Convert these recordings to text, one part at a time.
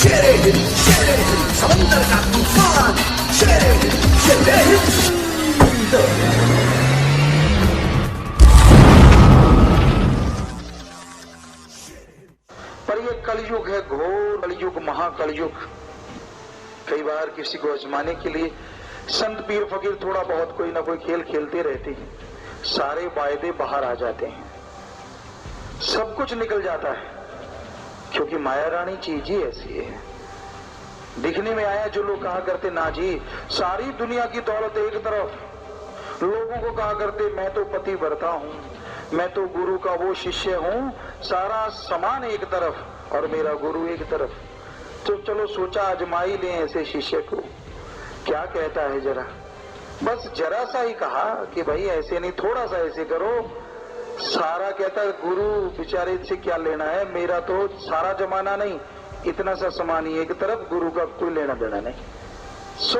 शेरे हिंद समंदर का तूफान, शेरे हिंद। पर ये कलयुग है, घोर कलयुग, महाकलयुग। कई बार किसी को आजमाने के लिए संत पीर फकीर थोड़ा बहुत कोई ना कोई खेल खेलते रहते हैं, सारे वायदे बाहर आ जाते हैं, सब कुछ निकल जाता है, क्योंकि माया रानी चीज ही ऐसी है। दिखने में आया जो लोग कहा करते ना जी सारी दुनिया की दौलत एक तरफ, लोगों को कहा करते मैं तो पतिव्रता हूं, मैं तो गुरु का वो शिष्य हूं, सारा सामान एक तरफ और मेरा गुरु एक तरफ। तो चलो सोचा आजमाई लें ऐसे शिष्य को, क्या कहता है जरा। बस जरा सा ही कहा कि भाई ऐसे नहीं, थोड़ा सा ऐसे करो। सारा कहता है गुरु बेचारे से क्या लेना है, मेरा तो सारा जमाना नहीं, इतना सा सामान ही एक तरफ, गुरु का कोई लेना देना नहीं। सो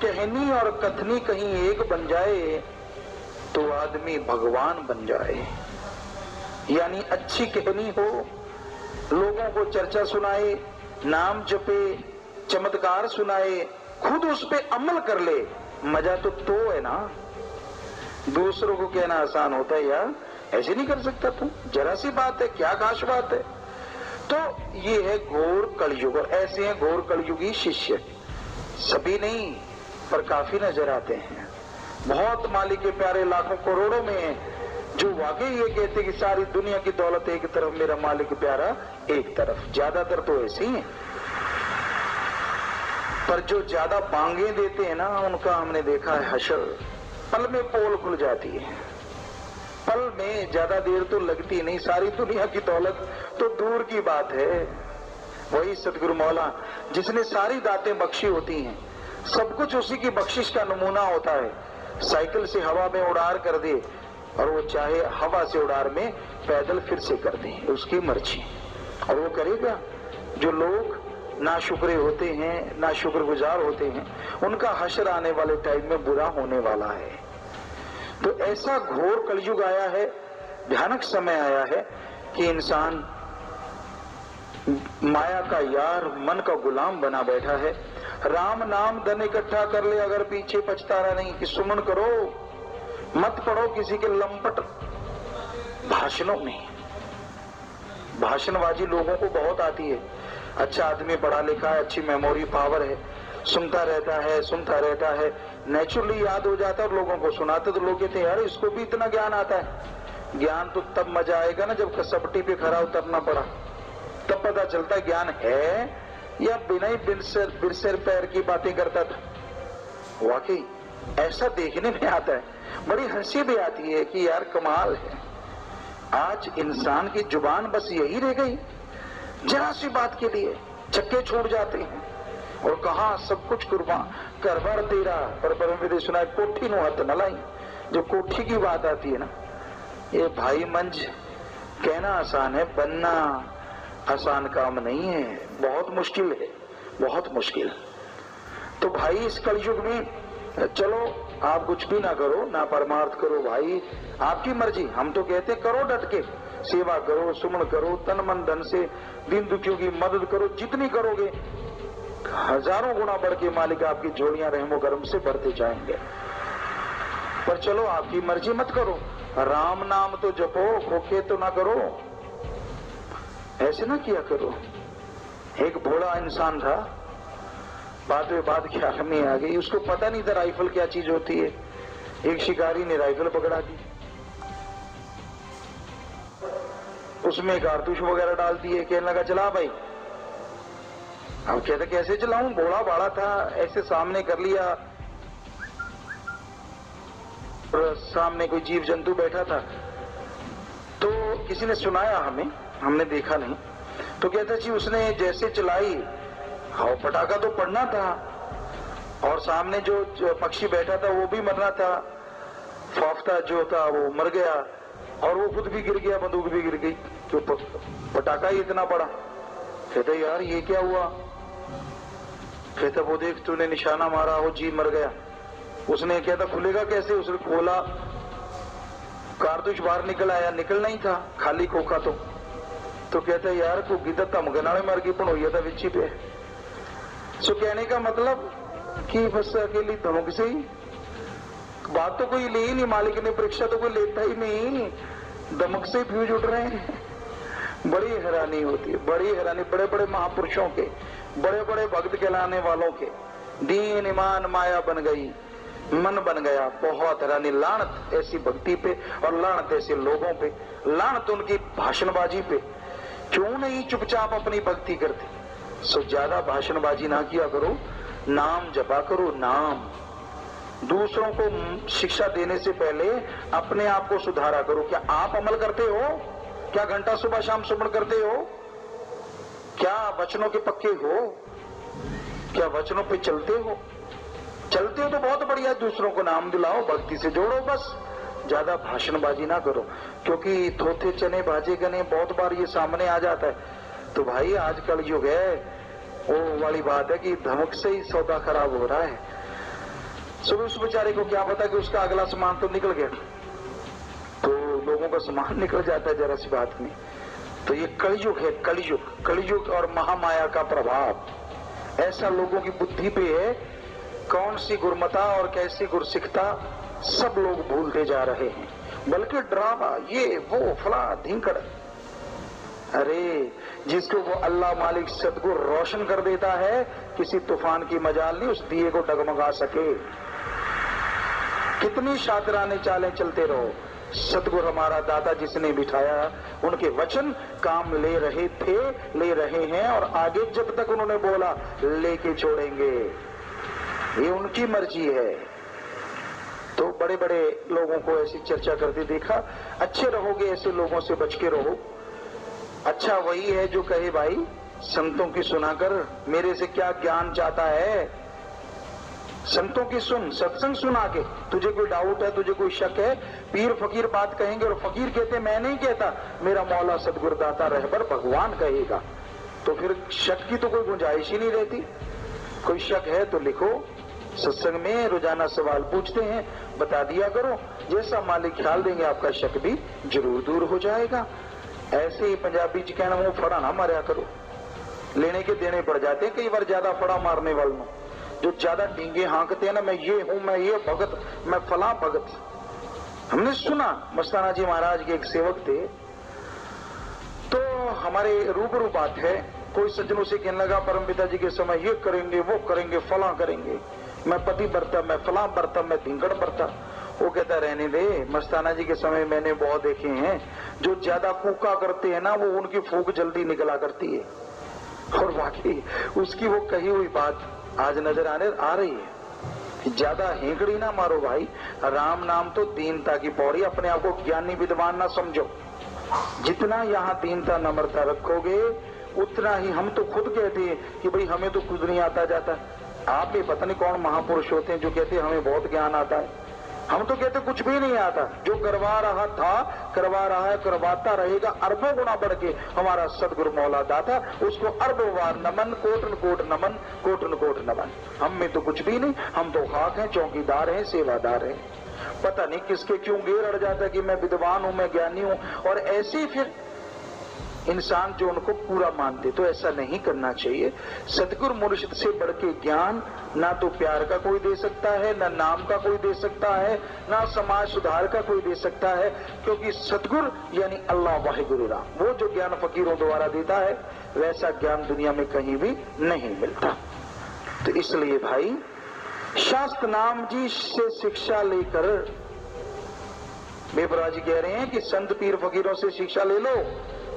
कहनी और कथनी कहीं एक बन जाए तो आदमी भगवान बन जाए। यानी अच्छी कहनी हो, लोगों को चर्चा सुनाए, नाम जपे, चमत्कार सुनाए, खुद उस पे अमल कर ले, मजा तो है ना। दूसरों को कहना आसान होता है, यार ऐसे नहीं कर सकता तू, जरा सी बात है, क्या खास बात है। तो ये है घोर कलयुग, और ऐसे हैं घोर कलयुगी शिष्य। सभी नहीं पर काफी नजर आते हैं। बहुत मालिक के प्यारे लाखों करोड़ों में हैं जो वाकई ये कहते कि सारी दुनिया की दौलत एक तरफ, मेरा मालिक प्यारा एक तरफ। ज्यादातर तो ऐसे ही है, पर जो ज्यादा बांगे देते हैं ना, उनका हमने देखा है हशर, पल में पोल खुल जाती है, पल में, ज्यादा देर तो लगती नहीं। सारी दुनिया की दौलत तो दूर की बात है। वही सतगुरु मौला जिसने सारी दातें बख्शी होती हैं, सब कुछ उसी की बख्शिश का नमूना होता है। साइकिल से हवा में उड़ार कर दे और वो चाहे हवा से उड़ार में पैदल फिर से कर दे, उसकी मर्जी। और वो करेगा। जो लोग नाशुक्रे होते हैं, नाशुक्रगुजार होते हैं, उनका हश्र आने वाले टाइम में बुरा होने वाला है। तो ऐसा घोर कलयुग आया है, भयानक समय आया है कि इंसान माया का यार, मन का गुलाम बना बैठा है। राम नाम धन इकट्ठा कर ले अगर पीछे पछतारा नहीं, कि सुमन करो, मत पड़ो किसी के लंपट भाषणों में। भाषणबाजी लोगों को बहुत आती है। अच्छा आदमी पढ़ा लिखा है, अच्छी मेमोरी पावर है, सुनता रहता है, नेचुरली याद हो जाता है और लोगों को सुनाते। तो लोग कहते हैं यार इसको भी इतना ज्ञान आता है। ज्ञान तो तब मजा आएगा ना जब कसपटी पे खरा उतरना पड़ा, तब पता चलता है ज्ञान है या बिना ही बिरसर पैर की बातें करता था। वाकई ऐसा देखने में आता है, बड़ी हंसी भी आती है कि यार कमाल है। आज इंसान की जुबान बस यही रह गई, जरा सी बात के लिए चक्के छोड़ जाते हैं। और कहा सब कुछ कुर्बान करवर तेरा, पर सुना कोठी नो हथ न लाई। जो कोठी की बात आती है ना, ये भाई मंज कहना आसान है, बनना आसान काम नहीं है, बहुत मुश्किल है, बहुत मुश्किल। तो भाई इस कलयुग में चलो आप कुछ भी ना करो, ना परमार्थ करो, भाई आपकी मर्जी। हम तो कहते करो डट के, सेवा करो, सुमन करो, तन मन धन से दीन दुखियों की मदद करो। जितनी करोगे हजारों गुना बढ़ के मालिक आपकी झोलियां रहमो करम से भरते जाएंगे। पर चलो आपकी मर्जी मत करो, राम नाम तो जपो, खोखे तो ना करो, ऐसे ना किया करो। एक भोला इंसान था, बात में बात ख्याल में आ गई, उसको पता नहीं था राइफल क्या चीज होती है। एक शिकारी ने राइफल पकड़ा दी, उसमें कारतूस वगैरह डाल दिए, कहने लगा चला भाई। अब कहते कैसे चलाऊं, भोला भाड़ा था, ऐसे सामने कर लिया, और सामने कोई जीव जंतु बैठा था। तो किसी ने सुनाया हमें, हमने देखा नहीं। तो कहता जी उसने जैसे चलाई, हाँ पटाखा तो पड़ना था, और सामने जो पक्षी बैठा था वो भी मरना था, फाफ्ता जो था वो मर गया, और वो खुद भी गिर गया, बंदूक भी गिर गई, तो पटाखा ही इतना बड़ा। कहते यार ये क्या हुआ। कहता वो देख तूने निशाना मारा, वो जी मर गया। उसने कहता खुलेगा कैसे, उसने खोला, कारतूस बाहर निकल आया, निकल नहीं था, खाली खोखा। तो तो कहते यार को गीता तम गनाले मार की पढ़ोई था विची पे। सो कहने का मतलब कि बस अकेली धमक से ही बात तो कोई ले ही नहीं, मालिक ने परीक्षा तो कोई लेता ही नहीं, धमक से फ्यूज उठ रहे हैं। बड़ी हैरानी होती है, बड़ी हैरानी। बड़े बड़े महापुरुषों के, बड़े बड़े भक्त कहलाने वालों के दीन ईमान माया बन गई, मन बन गया। बहुत हैरानी। लानत ऐसी भक्ति पे और लानत ऐसे लोगों पे, लानत उनकी भाषणबाजी पे। क्यों नहीं चुपचाप अपनी भक्ति करते? सो ज्यादा भाषणबाजी ना किया करो, नाम जपा करो। नाम दूसरों को शिक्षा देने से पहले अपने आप को सुधारा करो। क्या आप अमल करते हो? क्या घंटा सुबह शाम सुमन करते हो? क्या वचनों के पक्के हो? क्या वचनों पे चलते हो? चलते हो तो बहुत बढ़िया। दूसरों को नाम दिलाओ, भक्ति से जोड़ो। बस ज्यादा भाषणबाजी ना करो, क्योंकि थोथे चने भाजे गने बहुत बार ये सामने आ जाता है। तो भाई आजकल युग है, वो वाली बात है कि धमक से ही सौदा खराब हो रहा है। सुबह उस बेचारे को क्या पता कि उसका अगला सामान तो निकल गया, तो लोगों का सामान निकल जाता है जरा सी बात में। तो ये कलयुग है, कलयुग। कलयुग और महामाया का प्रभाव ऐसा लोगों की बुद्धि पे है। कौन सी गुरमता और कैसी गुरसिखता सब लोग भूलते जा रहे हैं, बल्कि ड्रामा ये वो फला धिंकड़। अरे जिसको वो अल्लाह मालिक सदगुर रोशन कर देता है, किसी तूफान की मजाल नहीं उस दिए को डगमगा सके। कितनी शातिराने चालें चलते रहो, सदगुर हमारा दादा जिसने बिठाया, उनके वचन काम ले रहे थे, ले रहे हैं, और आगे जब तक उन्होंने बोला लेके छोड़ेंगे। ये उनकी मर्जी है। तो बड़े बड़े लोगों को ऐसी चर्चा करते देखा। अच्छे रहोगे ऐसे लोगों से बच के रहो। अच्छा वही है जो कहे भाई संतों की सुनाकर मेरे से क्या ज्ञान चाहता है। संतों की सुन, सत्संग सुना के तुझे कोई डाउट है, तुझे कोई शक है, पीर फकीर बात कहेंगे और फकीर कहते मैं नहीं कहता, मेरा मौला सदगुरुदाता रहबर भगवान कहेगा। तो फिर शक की तो कोई गुंजाइश ही नहीं रहती। कोई शक है तो लिखो, सत्संग में रोजाना सवाल पूछते हैं, बता दिया करो। जैसा मालिक ख्याल देंगे आपका शक भी जरूर दूर हो जाएगा। ऐसे ही पंजाबी च कहना मुंह फड़ा ना मारा करो, लेने के देने पड़ जाते हैं कई बार ज्यादा फड़ा मारने वालों। जो ज्यादा डींगे हाँकते हैं ना, मैं ये हूं, मैं ये भगत, मैं फला भगत। हमने सुना मस्ताना जी महाराज के एक सेवक थे, तो हमारे रूबरू बात है, कोई सज्जनों से कहने लगा परम पिता जी के समय ये करेंगे वो करेंगे फला करेंगे, मैं पति बरता, मैं फला बरता, मैं धिंगड़ बरता। वो कहता रहने दे, मस्ताना जी के समय मैंने बहुत देखे हैं, जो ज्यादा कूका करते हैं ना वो उनकी फूंक जल्दी निकला करती है। और वाकई उसकी वो कही हुई बात आज नजर आ रही है। ज्यादा हेंकड़ी ना मारो भाई। राम नाम तो दीनता की पौड़ी। अपने आप को ज्ञानी विद्वान ना समझो। जितना यहाँ दीनता नम्रता रखोगे उतना ही। हम तो खुद कहते हैं कि भाई हमें तो कुछ नहीं आता जाता। आप भी पता नहीं कौन महापुरुष होते हैं जो कहते हैं हमें बहुत ज्ञान आता है। हम तो कहते कुछ भी नहीं आता। जो करवा रहा था, करवा रहा है, करवाता रहेगा अरबों गुना बढ़ के हमारा सदगुरु मौला दाता, उसको अरबों बार नमन, कोटन कोट नमन, कोटन कोट नमन। हम में तो कुछ भी नहीं, हम तो खाक हैं, चौकीदार हैं, सेवादार हैं। पता नहीं किसके क्यों गेर अड़ जाता है कि मैं विद्वान हूं, मैं ज्ञानी हूं, और ऐसे ही फिर इंसान जो उनको पूरा मानते। तो ऐसा नहीं करना चाहिए। सतगुरु मुर्शिद से बढ़ के ज्ञान ना तो प्यार का कोई दे सकता है, ना नाम का कोई दे सकता है, ना समाज सुधार का कोई दे सकता है, क्योंकि सतगुरु यानी अल्लाह वाहिगुरु राम, वो जो ज्ञान फकीरों द्वारा देता है वैसा ज्ञान दुनिया में कहीं भी नहीं मिलता। तो इसलिए भाई शास्त्र नाम जी से शिक्षा लेकर, बेपरवाह जी कह रहे हैं कि संत पीर फकीरों से शिक्षा ले लो,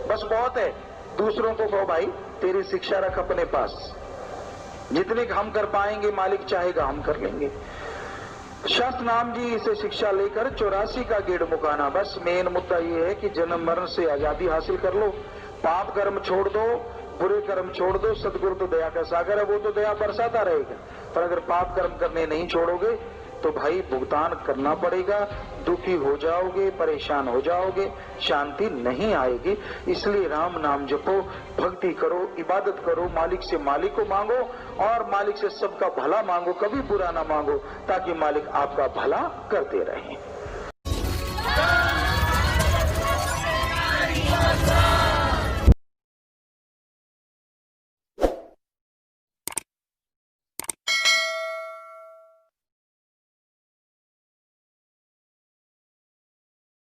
बस बहुत है। दूसरों को कहो भाई तेरी शिक्षा रख अपने पास, जितने हम कर पाएंगे मालिक चाहेगा हम कर लेंगे। शास्त्र नाम जी से शिक्षा लेकर 84 का गेड़ मुकाना। बस मेन मुद्दा ये है कि जन्म मरण से आजादी हासिल कर लो, पाप कर्म छोड़ दो, बुरे कर्म छोड़ दो। सतगुरु तो दया का सागर है, वो तो दया बरसाता रहेगा। पर अगर पाप कर्म करने नहीं छोड़ोगे तो भाई भुगतान करना पड़ेगा, दुखी हो जाओगे, परेशान हो जाओगे, शांति नहीं आएगी। इसलिए राम नाम जपो, भक्ति करो, इबादत करो, मालिक से मालिक को मांगो और मालिक से सबका भला मांगो, कभी बुरा ना मांगो, ताकि मालिक आपका भला करते रहें।